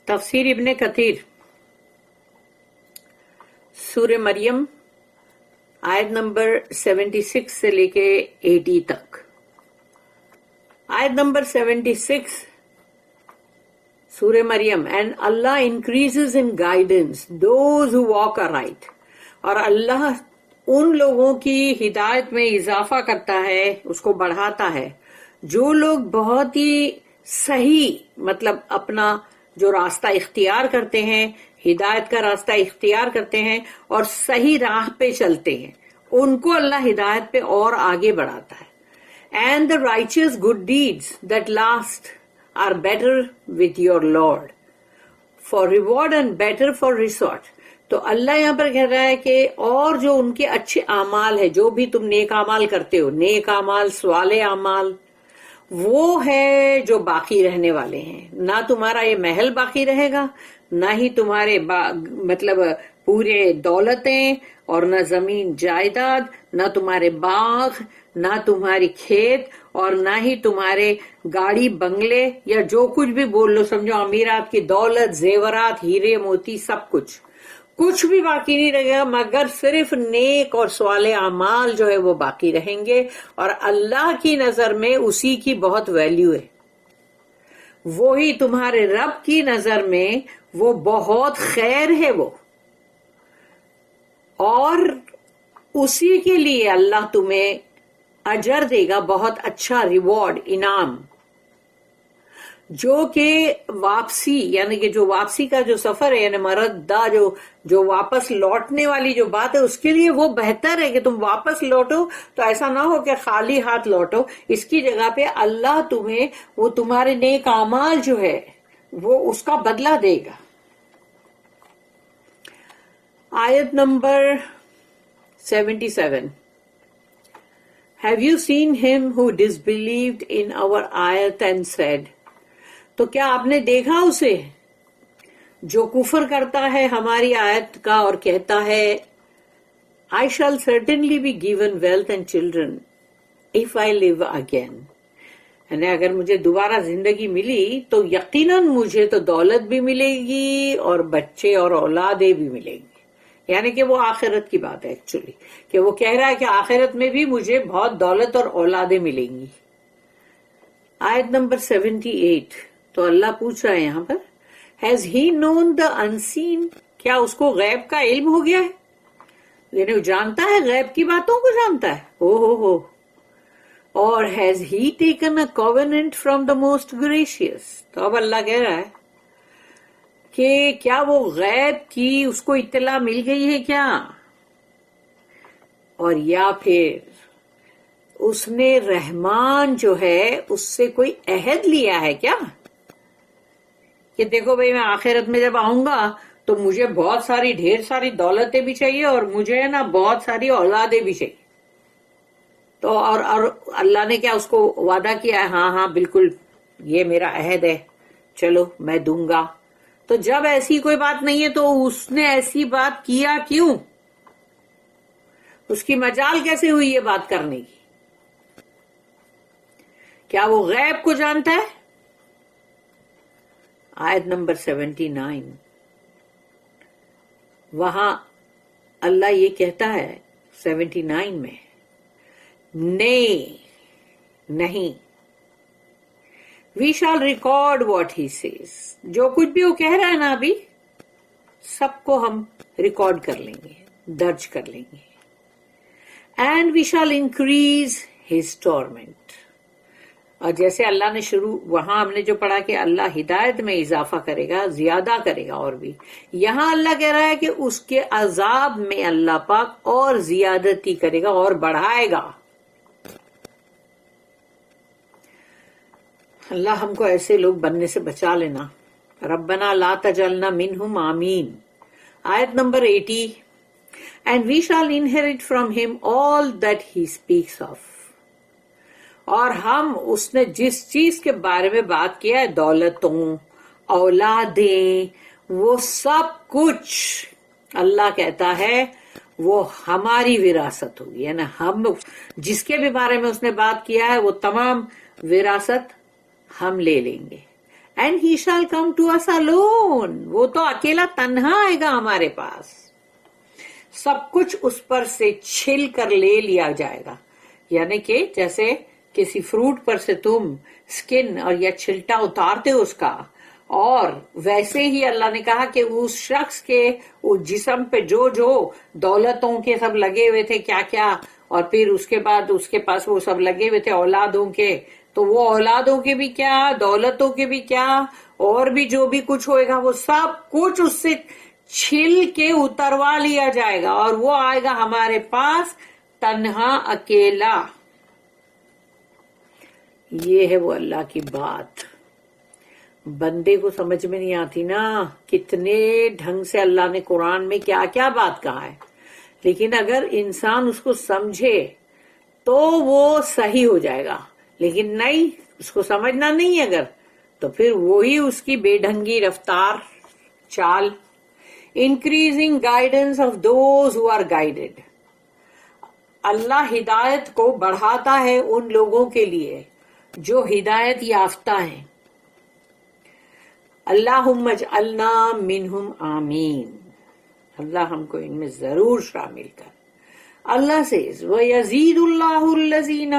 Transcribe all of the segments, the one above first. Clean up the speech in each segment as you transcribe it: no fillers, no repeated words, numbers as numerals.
تفسیر ابن کثیر سورہ مریم آیت نمبر 76 سے لے کے 80 تک. آیت نمبر 76 سورہ Maryam. And Allah increases in guidance those who walk right. اور اللہ ان لوگوں کی ہدایت میں اضافہ کرتا ہے، اس کو بڑھاتا ہے جو لوگ بہت ہی صحیح مطلب اپنا جو راستہ اختیار کرتے ہیں، ہدایت کا راستہ اختیار کرتے ہیں اور صحیح راہ پہ چلتے ہیں، ان کو اللہ ہدایت پہ اور آگے بڑھاتا ہے. And the righteous good deeds that last are better with your Lord for reward and better for resort. تو اللہ یہاں پر کہہ رہا ہے کہ اور جو ان کے اچھے اعمال ہے، جو بھی تم نیک اعمال کرتے ہو، نیک اعمال، صالح اعمال، وہ ہے جو باقی رہنے والے ہیں. نہ تمہارا یہ محل باقی رہے گا، نہ ہی تمہارے مطلب پورے دولتیں، اور نہ زمین جائیداد، نہ تمہارے باغ، نہ تمہاری کھیت، اور نہ ہی تمہارے گاڑی بنگلے یا جو کچھ بھی بول لو، سمجھو امیرات کی دولت، زیورات، ہیرے موتی، سب کچھ بھی باقی نہیں رہے گا، مگر صرف نیک اور صالح اعمال جو ہے وہ باقی رہیں گے. اور اللہ کی نظر میں اسی کی بہت ویلیو ہے، وہی تمہارے رب کی نظر میں وہ بہت خیر ہے وہ، اور اسی کے لیے اللہ تمہیں اجر دے گا، بہت اچھا ریوارڈ، انعام. جو کہ واپسی یعنی کہ جو واپسی کا جو سفر ہے، یعنی مردہ جو واپس لوٹنے والی جو بات ہے، اس کے لیے وہ بہتر ہے کہ تم واپس لوٹو تو ایسا نہ ہو کہ خالی ہاتھ لوٹو. اس کی جگہ پہ اللہ تمہیں وہ تمہارے نیک اعمال جو ہے وہ اس کا بدلہ دے گا. آیت number 77. Have you seen him who disbelieved in our ayat and said, تو کیا آپ نے دیکھا اسے جو کفر کرتا ہے ہماری آیت کا اور کہتا ہے I shall certainly be given wealth and children if I live again. یعنی اگر مجھے دوبارہ زندگی ملی تو یقیناً مجھے تو دولت بھی ملے گی اور بچے اور اولادیں بھی ملیں گی. یعنی کہ وہ آخرت کی بات ہے ایکچولی، کہ وہ کہہ رہا ہے کہ آخرت میں بھی مجھے بہت دولت اور اولادیں ملیں گی. آیت نمبر 78. تو اللہ پوچھ رہا ہے یہاں پر has he known the unseen. کیا اس کو غیب کا علم ہو گیا ہے؟ یعنی وہ جانتا ہے، غیب کی باتوں کو جانتا ہے. ہو اور has he taken a covenant from the most gracious. تو اب اللہ کہہ رہا ہے کہ کیا وہ غیب کی اس کو اطلاع مل گئی ہے کیا، اور یا پھر اس نے رحمان جو ہے اس سے کوئی عہد لیا ہے کیا کہ دیکھو بھئی میں آخرت میں جب آؤں گا تو مجھے بہت ساری ڈھیر ساری دولتیں بھی چاہیے اور مجھے نا بہت ساری اولادیں بھی چاہیے. تو اور اللہ نے کیا اس کو وعدہ کیا ہے، ہاں بالکل یہ میرا عہد ہے، چلو میں دوں گا. تو جب ایسی کوئی بات نہیں ہے تو اس نے ایسی بات کیا کیوں؟ اس کی مجال کیسے ہوئی یہ بات کرنے کی؟ کیا وہ غیب کو جانتا ہے؟ آیت نمبر 79. وہاں اللہ یہ کہتا ہے 79 میں، نہیں وی شال ریکارڈ واٹ ہی سیز. جو کچھ بھی وہ کہہ رہا ہے نا ابھی سب کو ہم ریکارڈ کر لیں گے، درج کر لیں گے. اینڈ وی شال انکریز ہز ٹورمنٹ. اور جیسے اللہ نے وہاں ہم نے جو پڑھا کہ اللہ ہدایت میں اضافہ کرے گا، زیادہ کرے گا، اور بھی یہاں اللہ کہہ رہا ہے کہ اس کے عذاب میں اللہ پاک اور زیادتی کرے گا اور بڑھائے گا. اللہ ہم کو ایسے لوگ بننے سے بچا لینا. ربنا لا تجعلنا منہم، آمین. آیت number 80. And we shall inherit from him all that he speaks of. اور ہم اس نے جس چیز کے بارے میں بات کیا ہے، دولتوں، اولادیں، وہ سب کچھ اللہ کہتا ہے وہ ہماری وراثت ہوگی. یعنی ہم جس کے بھی بارے میں اس نے بات کیا ہے وہ تمام وراثت ہم لے لیں گے. and he shall come to us alone. وہ تو اکیلا تنہا آئے گا ہمارے پاس. سب کچھ اس پر سے چھل کر لے لیا جائے گا. یعنی کہ جیسے کسی فروٹ پر سے تم سکن اور یا چھلٹا اتارتے ہو اس کا، اور ویسے ہی اللہ نے کہا کہ اس شخص کے اس جسم پہ جو جو دولتوں کے سب لگے ہوئے تھے کیا کیا، اور پھر اس کے بعد اس کے پاس وہ سب لگے ہوئے تھے اولادوں کے، تو وہ اولادوں کے بھی کیا، دولتوں کے بھی کیا، اور بھی جو بھی کچھ ہوئے گا وہ سب کچھ اس سے چھل کے اتروا لیا جائے گا، اور وہ آئے گا ہمارے پاس تنہا اکیلا. یہ ہے وہ اللہ کی بات. بندے کو سمجھ میں نہیں آتی نا، کتنے ڈھنگ سے اللہ نے قرآن میں کیا کیا بات کہا ہے، لیکن اگر انسان اس کو سمجھے تو وہ صحیح ہو جائے گا، لیکن نہیں، اس کو سمجھنا نہیں اگر، تو پھر وہی اس کی بے ڈھنگی رفتار چال. Increasing guidance of those who are guided. Allah ہدایت کو بڑھاتا ہے ان لوگوں کے لیے جو ہدایت یافتہ ہیں. اللہم اجعلنا منہم آمین. اللہ ہم کو ان میں ضرور شامل کر. اللہ says وَيَزِيدُ اللَّهُ الَّذِينَ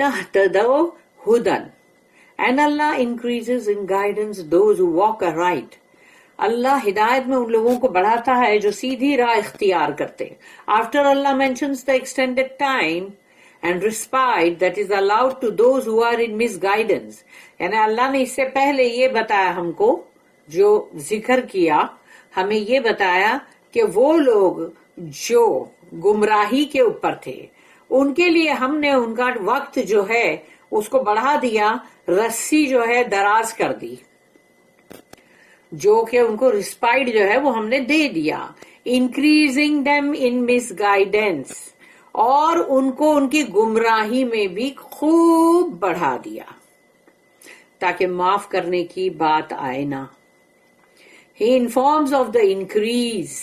اهْتَدَوْا هُدًى. And Allah increases in guidance those who walk aright. اللہ ہدایت میں ان لوگوں کو بڑھاتا ہے جو سیدھی راہ اختیار کرتے. After Allah mentions the extended time and respite that is allowed to those who are in misguidance. یعنی اللہ نے اس سے پہلے یہ بتایا ہم کو، جو ذکر کیا ہمیں یہ بتایا کہ وہ لوگ جو گمراہی کے اوپر تھے ان کے لیے ہم نے ان کا وقت جو ہے اس کو بڑھا دیا، رسی جو ہے دراز کر دی، جو کہ ان کو رسپائٹ جو ہے وہ ہم نے دے دیا. Increasing them in misguidance. اور ان کو ان کی گمراہی میں بھی خوب بڑھا دیا تاکہ معاف کرنے کی بات آئے نہ. He informs of the increase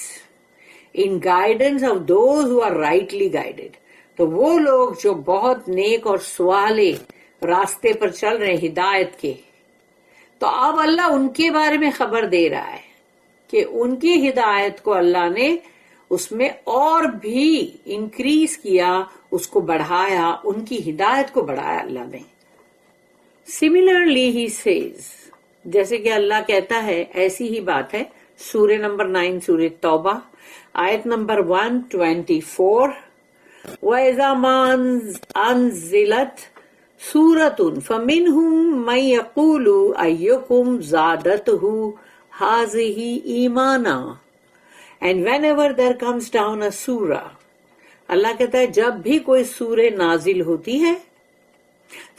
in guidance of those who are rightly guided. تو وہ لوگ جو بہت نیک اور سوالے راستے پر چل رہے ہیں ہدایت کے، تو اب اللہ ان کے بارے میں خبر دے رہا ہے کہ ان کی ہدایت کو اللہ نے اس میں اور بھی انکریز کیا، اس کو بڑھایا، ان کی ہدایت کو بڑھایا اللہ نے. Similarly he says، جیسے کہ اللہ کہتا ہے ایسی ہی بات ہے سورہ نمبر 9 سورہ توبہ آیت نمبر 124، وَإِذَا مَا أَنزِلَتْ سُورَةٌ فَمِنْهُمْ مَن يَقُولُ أَيُّكُمْ زَادَتْهُ هَٰذِهِ إِيمَانًا. And whenever there comes down a surah، اللہ کہتا ہے جب بھی کوئی سورہ نازل ہوتی ہے،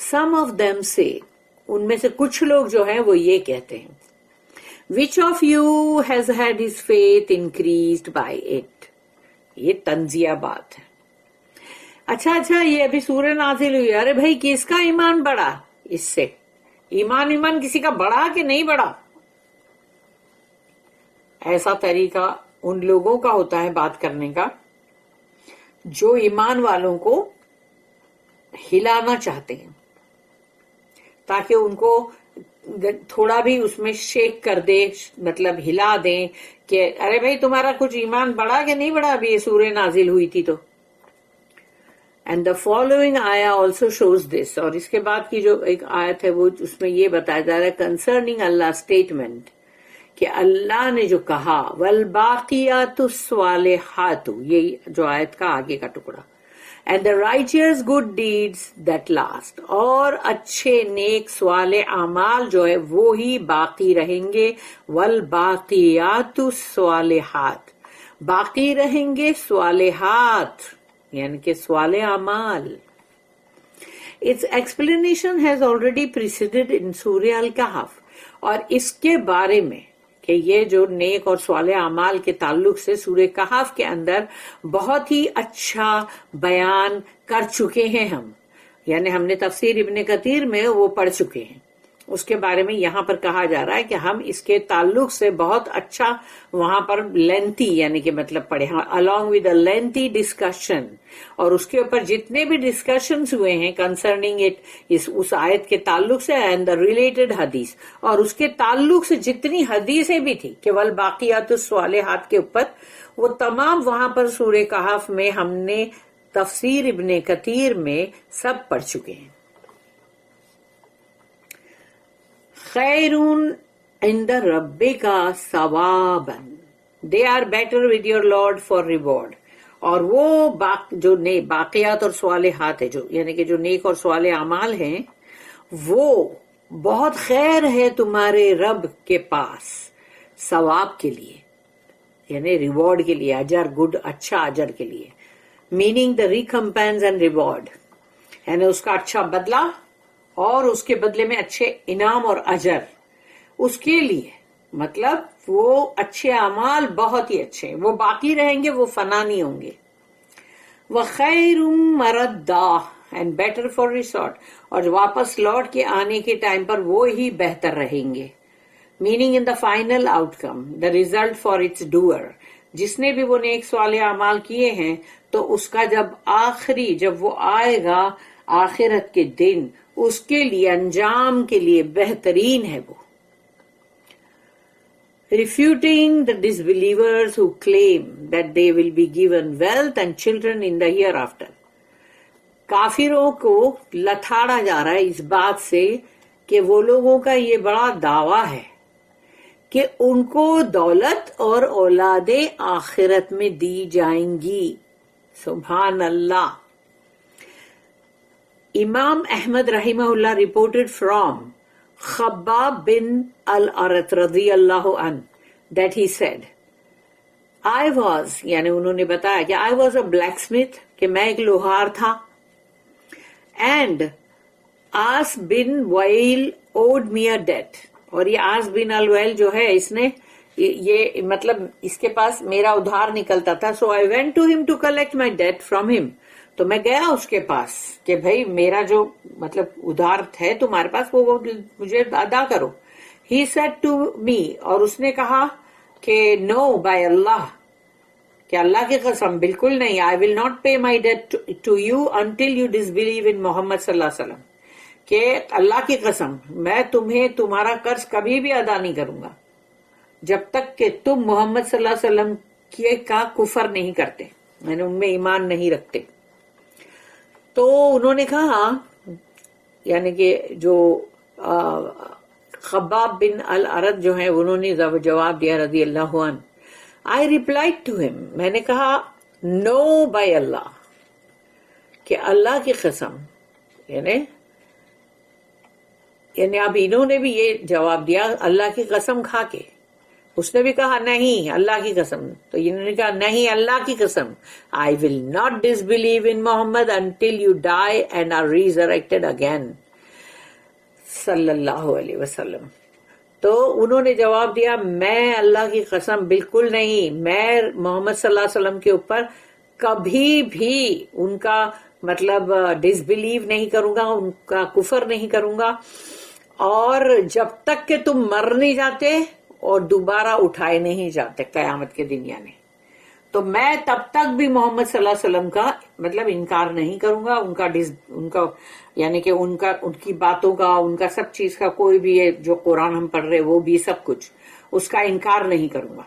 some of them say، ان میں سے کچھ لوگ جو ہیں وہ یہ کہتے ہیں، which of you has had his faith increased by it. یہ تنزیہ بات ہے. اچھا یہ ابھی سورہ نازل ہوئی، ارے بھائی کس کا ایمان بڑھا اس سے؟ ایمان کسی کا بڑھا کہ نہیں بڑھا؟ ایسا طریقہ ان لوگوں کا ہوتا ہے بات کرنے کا جو ایمان والوں کو ہلانا چاہتے ہیں تاکہ ان کو تھوڑا بھی اس میں شیک کر دے، مطلب ہلا دیں کہ ارے بھائی تمہارا کچھ ایمان بڑھا کہ نہیں بڑھا ابھی یہ سورہ نازل ہوئی تھی تو. اینڈ دا فالوئنگ آیا آلسو شوز دس. اور اس کے بعد کی جو ایک آیت ہے وہ اس میں یہ بتایا جا رہا ہے کنسرننگ اللہ اسٹیٹمنٹ کہ اللہ نے جو کہا والباقیات الصالحات، یہ جو آیت کا آگے کا ٹکڑا، and the righteous good deeds that last, اور اچھے نیک صالح اعمال جو ہے وہی باقی رہیں گے. والباقیات الصالحات، باقی رہیں گے صالحات یعنی کہ صالح اعمال. Its explanation has already preceded in Surah Al-Kahf. اور اس کے بارے میں کہ یہ جو نیک اور صالح اعمال کے تعلق سے سورہ کہف کے اندر بہت ہی اچھا بیان کر چکے ہیں ہم، یعنی ہم نے تفسیر ابن کثیر میں وہ پڑھ چکے ہیں. اس کے بارے میں یہاں پر کہا جا رہا ہے کہ ہم اس کے تعلق سے بہت اچھا وہاں پر لینتھی یعنی کہ مطلب پڑھے along with a lengthy discussion، اور اس کے اوپر جتنے بھی ڈسکشنز ہوئے ہیں concerning it اس آیت کے تعلق سے and the related حدیث، اور اس کے تعلق سے جتنی حدیثیں بھی تھی کہ والباقیات الصالحات کے اوپر، وہ تمام وہاں پر سورہ کہف میں ہم نے تفسیر ابن کثیر میں سب پڑھ چکے ہیں۔ خیرون عند ربک ثوابا، they are better with your Lord for reward، اور وہ جو باقیات اور صالحات ہے جو یعنی کہ جو نیک اور صالح اعمال ہیں وہ بہت خیر ہے تمہارے رب کے پاس ثواب کے لیے، یعنی ریوارڈ کے لیے، اجر، گڈ، اچھا اجر کے لیے، meaning the recompense and reward, یعنی اس کا اچھا بدلہ اور اس کے بدلے میں اچھے انعام اور اجر اس کے لیے، مطلب وہ اچھے اعمال بہت ہی اچھے ہیں، وہ باقی رہیں گے، وہ فنا نہیں ہوں گے۔ وَخَيْرٌ مَرَدًّا اینڈ بیٹر فار ریسورٹ، اور واپس لوٹ کے آنے کے ٹائم پر وہ ہی بہتر رہیں گے، meaning in the final out come the result for its doer, جس نے بھی وہ نیک صالح اعمال کیے ہیں تو اس کا جب وہ آئے گا آخرت کے دن، اس کے لیے انجام کے لیے بہترین ہے وہ۔ Refuting the disbelievers who claim that they will be given wealth and children in the hereafter، کافروں کو لتاڑا جا رہا ہے اس بات سے کہ وہ لوگوں کا یہ بڑا دعویٰ ہے کہ ان کو دولت اور اولادیں آخرت میں دی جائیں گی۔ سبحان اللہ۔ Imam Ahmad rahimahullah reported from Khabbab bin al-Arat radiyallahu an that he said, I was یعنی انہوں نے بتایا کہ I was a blacksmith، کہ میں ایک لوہار تھا، and As bin Wail owed me a debt، اور یہ As bin al-Wail جو ہے اس نے یہ مطلب اس کے پاس میرا ادھار نکلتا تھا، so I went to him to collect my debt from him، تو میں گیا اس کے پاس کہ بھائی میرا جو مطلب ادھار ہے تمہارے پاس وہ مجھے ادا کرو۔ He said to me، اور اس نے کہا کہ no by Allah، کہ اللہ کی قسم بالکل نہیں، I will not pay my debt to you until you disbelieve in Muhammad صلی اللہ علیہ وسلم، کہ اللہ کی قسم میں تمہیں تمہارا قرض کبھی بھی ادا نہیں کروں گا جب تک کہ تم محمد صلی اللہ علیہ وسلم کا کفر نہیں کرتے، یعنی ان میں ایمان نہیں رکھتے۔ تو انہوں نے کہا یعنی کہ جو خباب بن الارد جو ہیں انہوں نے جواب دیا رضی اللہ عنہ، I replied to him، میں نے کہا no by Allah، کہ اللہ کی قسم، یعنی اب انہوں نے بھی یہ جواب دیا اللہ کی قسم کھا کے، اس نے بھی کہا نہیں اللہ کی قسم، تو انہوں نے کہا نہیں اللہ کی قسم، I will not disbelieve in Muhammad until you die and are resurrected again صلی اللہ علیہ وسلم۔ تو انہوں نے جواب دیا میں اللہ کی قسم بالکل نہیں، میں محمد صلی اللہ علیہ وسلم کے اوپر کبھی بھی ان کا مطلب ڈس بلیو نہیں کروں گا، ان کا کفر نہیں کروں گا، اور جب تک کہ تم مر نہیں جاتے اور دوبارہ اٹھائے نہیں جاتے قیامت کے دن، یعنی تو میں تب تک بھی محمد صلی اللہ علیہ وسلم کا مطلب انکار نہیں کروں گا، ان کا یعنی کہ ان کی باتوں کا، ان کا سب چیز کا، کوئی بھی جو قرآن ہم پڑھ رہے وہ بھی سب کچھ اس کا انکار نہیں کروں گا۔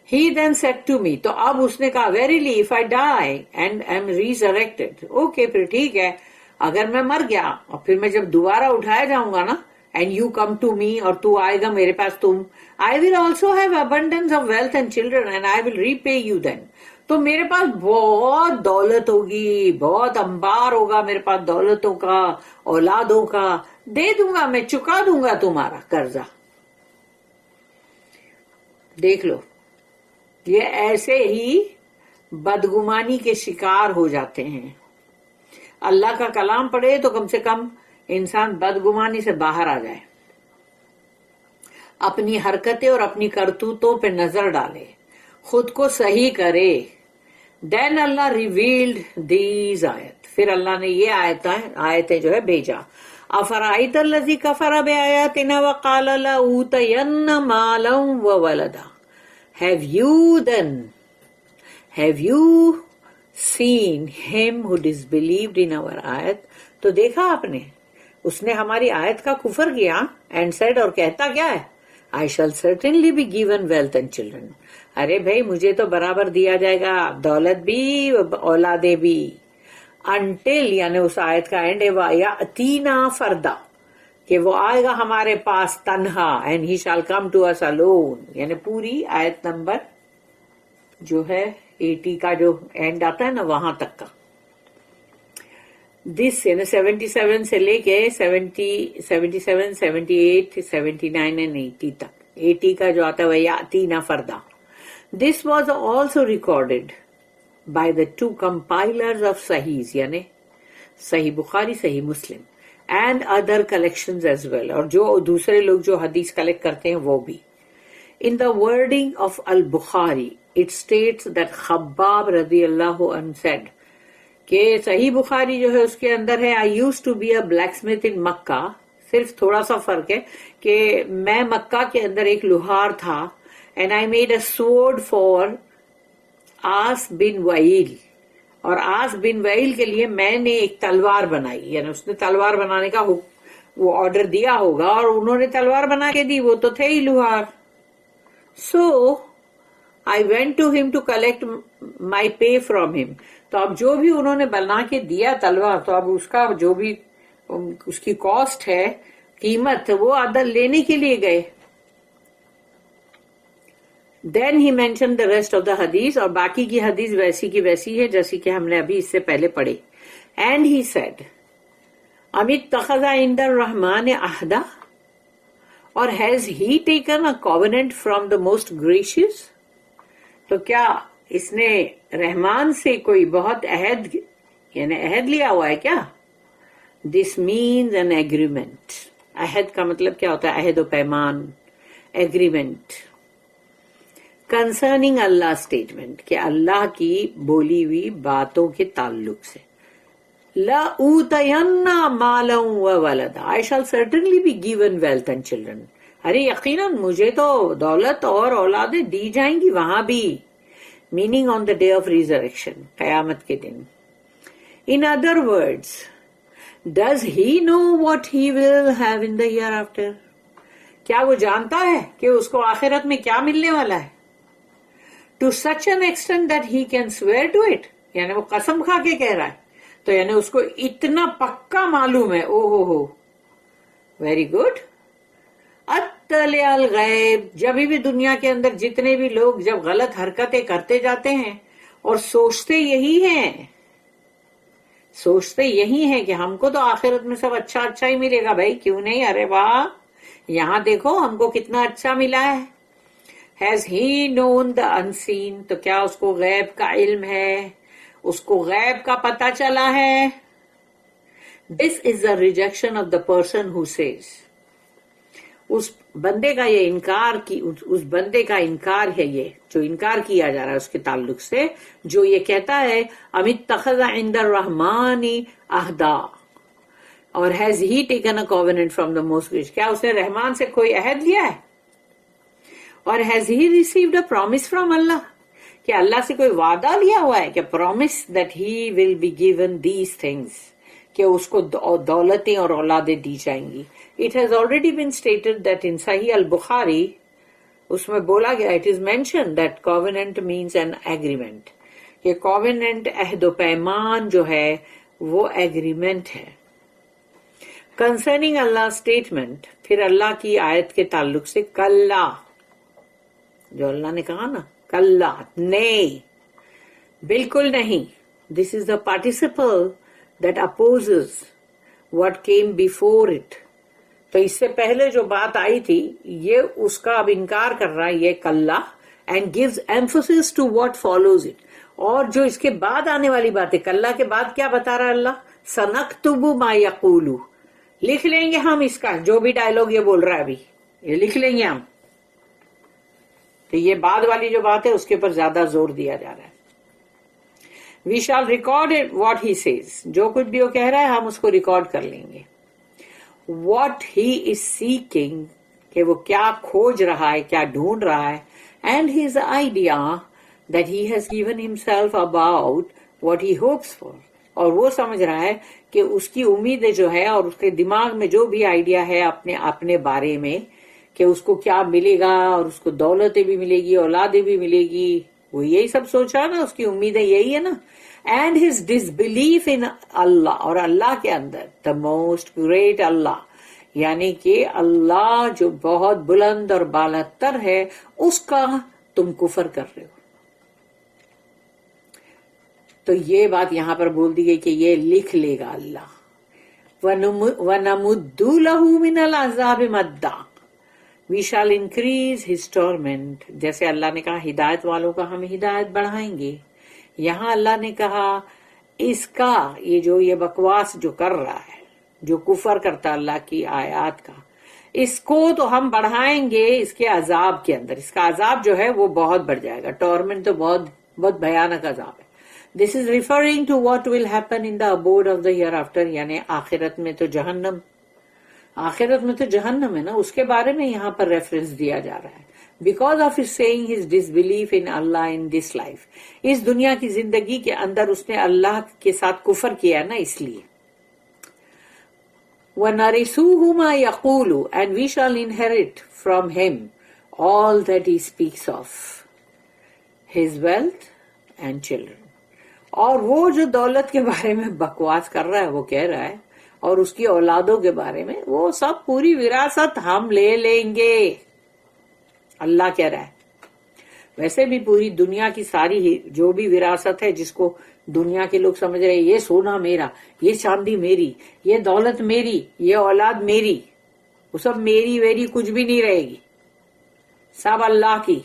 He then said to me، تو اب اس نے کہا verily if I die and am resurrected، okay پھر ٹھیک ہے، اگر میں مر گیا اور پھر میں جب دوبارہ اٹھایا جاؤں گا نا، and you come to me، اور تو آئے گا میرے پاس، تم I will also have abundance of wealth and children and I will repay you then، تو میرے پاس بہت دولت ہوگی، بہت انبار ہوگا میرے پاس دولتوں کا، اولادوں کا، دے دوں گا، میں چکا دوں گا تمہارا قرضہ۔ دیکھ لو یہ ایسے ہی بدگمانی کے شکار ہو جاتے ہیں۔ اللہ کا کلام پڑھے تو کم سے کم انسان بدگمانی سے باہر آ جائے، اپنی حرکتیں اور اپنی کرتوتوں پہ نظر ڈالے، خود کو صحیح کرے۔ دین اللہ ریویلڈ دیز آیت، پھر اللہ نے یہ آیتیں جو ہے بھیجا، افرأیت الذی کفر بآیاتنا وقال لأوتین مالا وولدا. Have you seen him who disbelieved in our ayat? تو دیکھا آپ نے اس نے ہماری آیت کا کفر کیا and said, اور کہتا کیا ہے, I shall certainly be given wealth and children. ارے بھائی مجھے تو برابر دیا جائے گا, دولت بھی اولادیں بھی. Until یعنی اس آیت کا اینڈ ہے وَيَأْتِينَا فَرْدًا, کہ وہ آئے گا ہمارے پاس تنہا, and he shall come to us alone. یعنی پوری آیت نمبر جو ہے 80 کا جو اینڈ آتا ہے نا وہاں تک کا. دس 77 سے لے کے 77 78 79 and 80 تک, 80 کا جو آتا ہے وَيَأْتِينَا فَرْدًا. This was also recorded by the two compilers of Sahihs, یعنی صحیح بخاری, صحیح مسلم, and other collections as well, اور جو دوسرے لوگ جو حدیث کلیکٹ کرتے ہیں وہ بھی. In the wording of Al-Bukhari, it states that Khabbab رضی اللہ عنہ said کہ صحیح بخاری جو ہے اس کے اندر ہے I used to be a blacksmith in Makkah. صرف تھوڑا سا فرق ہے کہ میں مکہ کے اندر ایک لوہار تھا, and I made a sword for As bin Wail, اور آس بن وائل کے لیے میں نے ایک تلوار بنائی. یعنی اس نے تلوار بنانے کا وہ آرڈر دیا ہوگا اور انہوں نے تلوار بنا کے دی, وہ تو تھے ہی لوہار. So I went to him to collect my pay from him. تو اب جو بھی انہوں نے بنا کے دیا تلوار, تو اب اس کا جو بھی اس کی کاسٹ ہے, قیمت, وہ عدل لینے کے لیے گئے. Then he mentioned the rest of the hadith, اور باقی کی حدیث ویسی کی ویسی ہے جیسی کہ ہم نے ابھی اس سے پہلے پڑھی. And he said, اتخذ عند الرحمن عہدا, or has he taken a covenant from the most gracious? تو کیا اس نے رحمان سے کوئی بہت عہد یعنی عہد لیا ہوا ہے کیا؟ This means an agreement. عہد کا مطلب کیا ہوتا ہے؟ عہد و پیمان, agreement. Concerning Allah statement, کہ اللہ کی بولی ہوئی باتوں کے تعلق سے. لَأُوتَيَنَّ مَالًا وَوَلَدًا, I shall certainly be given wealth and children. ارے یقیناً مجھے تو دولت اور اولادیں دی جائیں گی وہاں بھی. Meaning on the day of resurrection, قیامت کے دن. In other words, does he know what he will have in the hereafter? کیا وہ جانتا ہے کہ اس کو آخرت میں کیا ملنے والا ہے؟ To such an extent that he can swear to it, یعنی وہ قسم کھا کے کہہ رہا ہے, تو یعنی اس کو اتنا پکا معلوم ہے. او ہو ویری گڈ. اطلع الغیب, جب بھی دنیا کے اندر جتنے بھی لوگ جب غلط حرکتیں کرتے جاتے ہیں اور سوچتے یہی ہیں کہ ہم کو تو آخرت میں سب اچھا اچھا ہی ملے گا. بھائی کیوں نہیں, ارے واہ یہاں دیکھو ہم کو کتنا اچھا ملا ہے. Has he known the unseen, تو کیا اس کو غیب کا علم ہے, اس کو غیب کا پتہ چلا ہے. This is the rejection of the person who says, اس بندے کا یہ انکار اس بندے کا انکار ہے, یہ جو انکار کیا جا رہا ہے اس کے تعلق سے, جو یہ کہتا ہے اتخذ عند الرحمن عہدا, اور has he taken a covenant from the most gracious, کیا اس نے رحمان سے کوئی عہد لیا ہے, اور has he received a promise from Allah, کہ اللہ سے کوئی وعدہ لیا ہوا ہے کہ promise that he will be given these things, کہ اس کو دولتیں اور اولادیں دی جائیں گی. It has already been stated that in Sahih al-Bukhari, اس میں بولا گیا, it is mentioned that covenant means an agreement, کہ covenant عہد و پیمان جو ہے وہ agreement ہے. Concerning Allah's statement, پھر اللہ کی آیت کے تعلق سے کلا, جو اللہ نے کہا نا کلا, نہیں, بالکل نہیں. This is the participle that opposes what came before it. تو اس سے پہلے جو بات آئی تھی یہ اس کا اب انکار کر رہا ہے یہ کلا, and gives emphasis to what follows it. اور جو اس کے بعد آنے والی بات ہے, کلا کے بعد کیا بتا رہا ہے اللہ, سنکتب ما یقول, لکھ لیں گے ہم اس کا جو بھی ڈائلوگ یہ بول رہا ہے ابھی, یہ لکھ لیں گے ہم. تو یہ بعد والی جو بات ہے اس کے اوپر زیادہ زور دیا جا رہا ہے. We shall record it what he says, جو کچھ بھی وہ کہہ رہا ہے ہم اس کو ریکارڈ کر لیں گے. what he is seeking, کہ وہ کیا کھوج رہا ہے, کیا ڈھونڈ رہا ہے, and his idea that he has given himself about what he hopes for. اور وہ سمجھ رہا ہے کہ اس کی امید جو ہے اور اس کے دماغ میں جو بھی آئیڈیا ہے اپنے بارے میں کہ اس کو کیا ملے گا, اور اس کو دولتیں بھی ملے گی, اولادیں بھی ملے گی, وہ یہی سب سوچ رہا نا, اس کی امیدیں یہی ہے نا. اینڈ ہز ڈسبلیف ان اللہ, اور اللہ کے اندر دا موسٹ گریٹ اللہ, یعنی کہ اللہ جو بہت بلند اور بالا تر ہے, اس کا تم کفر کر رہے ہو. تو یہ بات یہاں پر بول دی گئی کہ یہ لکھ لے گا اللہ. وَنَمُدُّ لَهُ مِنَ الْعَذَابِ مَدًّا, we shall increase his torment. جیسے اللہ نے کہا ہدایت والوں کا ہم ہدایت بڑھائیں گے, یہاں اللہ نے کہا اس کا یہ بکواس جو کر رہا ہے, جو کفر کرتا اللہ کی آیات کا, اس کو تو ہم بڑھائیں گے اس کے عذاب کے اندر. اس کا عذاب جو ہے وہ بہت بڑھ جائے گا. ٹورمنٹ تو بہت بھیانک عذاب ہے. This is referring to what will happen in the abode of the hereafter, یعنی آخرت میں تو جہنم, آخرت میں تو جہنم ہے نا, اس کے بارے میں یہاں پر ریفرنس دیا جا رہا ہے. Because of his saying his disbelief in Allah in this life, اس دنیا کی زندگی کے اندر اس نے اللہ کے ساتھ کفر کیا نا, اس لیے. وَنَرِثُوهُ مَا يَقُولُ, and we shall inherit from him all that he speaks of, his wealth and children. اور وہ جو دولت کے بارے میں بکواس کر رہا ہے, وہ کہہ رہا ہے, اور اس کی اولادوں کے بارے میں, وہ سب پوری وراثت ہم لے لیں گے, اللہ کہہ رہا ہے. ویسے بھی پوری دنیا کی ساری جو بھی وراثت ہے, جس کو دنیا کے لوگ سمجھ رہے یہ سونا میرا, یہ چاندی میری, یہ دولت میری, یہ اولاد میری, وہ سب میری ویری کچھ بھی نہیں رہے گی, سب اللہ کی.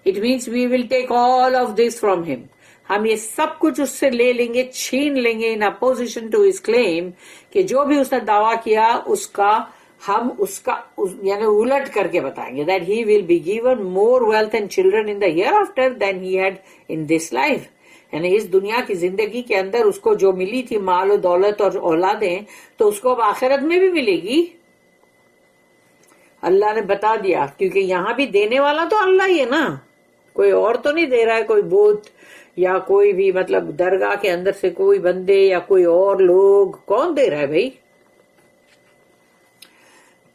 It means we will take all of this from him. ہم یہ سب کچھ اس سے لے لیں گے, چھین لیں گے, in opposition to his claim, کہ جو بھی اس نے دعویٰ کیا اس کا ہم اس کا یعنی الٹ کر کے بتائیں گے, that he will be given more wealth and children in the hereafter than he had in this life. یعنی اس دنیا کی زندگی کے اندر اس کو جو ملی تھی مال و دولت اور اولادیں, تو اس کو اب آخرت میں بھی ملے گی. اللہ نے بتا دیا, کیونکہ یہاں بھی دینے والا تو اللہ ہی ہے نا, کوئی اور تو نہیں دے رہا ہے, کوئی بت یا کوئی بھی مطلب درگاہ کے اندر سے کوئی بندے یا کوئی اور لوگ, کون دے رہا ہے بھائی.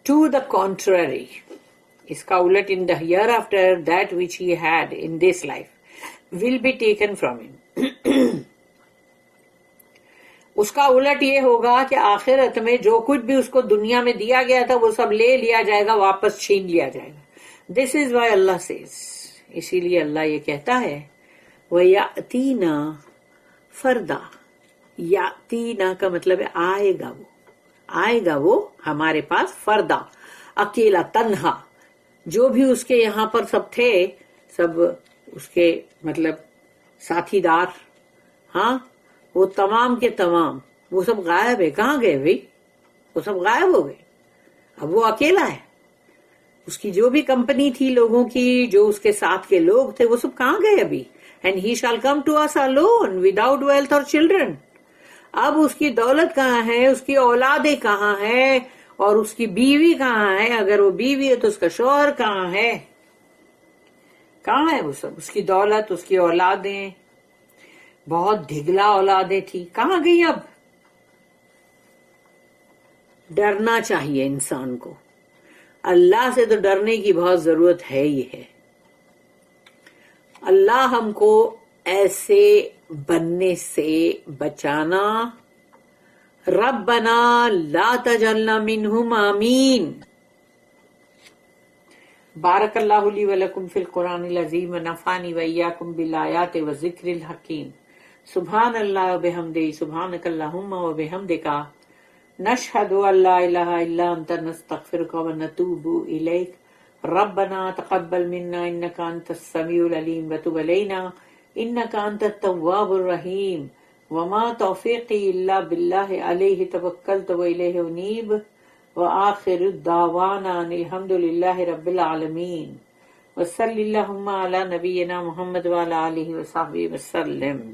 To the contrary, اس کا الٹ, in the hereafter that which he had in this life will be taken from him. اس کا الٹ یہ ہوگا کہ آخرت میں جو کچھ بھی اس کو دنیا میں دیا گیا تھا وہ سب لے لیا جائے گا, واپس چھین لیا جائے گا. This is why Allah says, اسی لیے اللہ یہ کہتا ہے, وَيَأْتِينَا فَرْدًا. یاتینا کا مطلب ہے آئے گا, وہ آئے گا وہ ہمارے پاس, فردا اکیلا, تنہا. جو بھی اس کے یہاں پر سب تھے, سب اس کے مطلب ساتھی دار, ہاں, وہ تمام کے تمام وہ سب غائب ہے. کہاں گئے بھائی, وہ سب غائب ہو گئے. اب وہ اکیلا ہے. اس کی جو بھی کمپنی تھی لوگوں کی, جو اس کے ساتھ کے لوگ تھے, وہ سب کہاں گئے ابھی. And he shall come to us alone without wealth or children. اب اس کی دولت کہاں ہے, اس کی اولادیں کہاں ہیں, اور اس کی بیوی کہاں ہے. اگر وہ بیوی ہے تو اس کا شوہر کہاں ہے, کہاں ہے وہ سب. اس کی دولت, اس کی اولادیں, بہت ڈھگلا اولادیں تھی, کہاں گئی اب. ڈرنا چاہیے انسان کو, اللہ سے تو ڈرنے کی بہت ضرورت ہے ہی ہے. اللہ ہم کو ایسے بننے سے بچانا. ربنا لا تجعلنا منہم, آمین. بارک اللہ لی ولکم فی القرآن العظیم ونفعنی وإیاکم بالآیات والذکر الحکیم. سبحان اللہ وبحمدہ, سبحانک اللہم وبحمدک, نشہد ان لا الہ الا انت, نستغفرک ونتوب الیک. ربنا تقبل منا انك انت السميع العليم وتب علينا انك انت التواب الرحيم وما توفيقي الا بالله عليه توكلت واليه انيب واخر الدعوانا ان الحمد لله رب العالمين وصلى اللهم على نبينا محمد وعلى اله وصحبه وسلم.